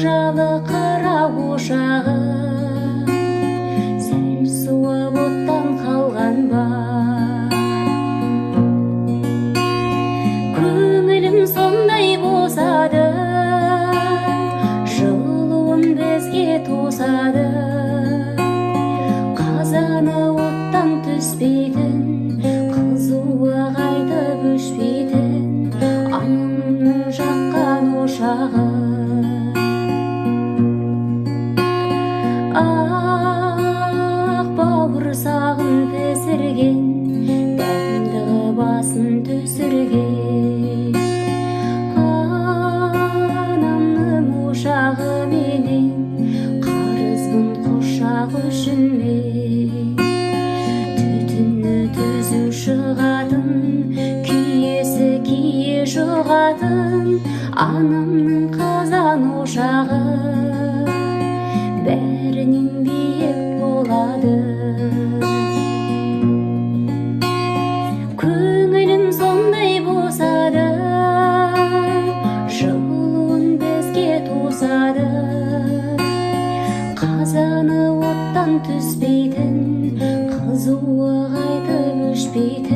жалы қара ошағы сәл суып оттан қалған ба? Көңілім сондай босады, жылуын бізге тосады. Қазаны оттан түспейтін, қызуы қайтып өшпейтін анамның жаққан ошағы. Ақ бауырсағын пісірген, дәмді басын түсірген анамның ошағы менен қарызбын құшақ үшін мен. Түтіні түзу шығатын, күйесі кие жұғатын анамның қазан ошағы бәрінен биік болады. Көңілім сондай босады, жылуын бізге тосады. Қазаны оттан түспейтін, қызуы қайтып өшпейтін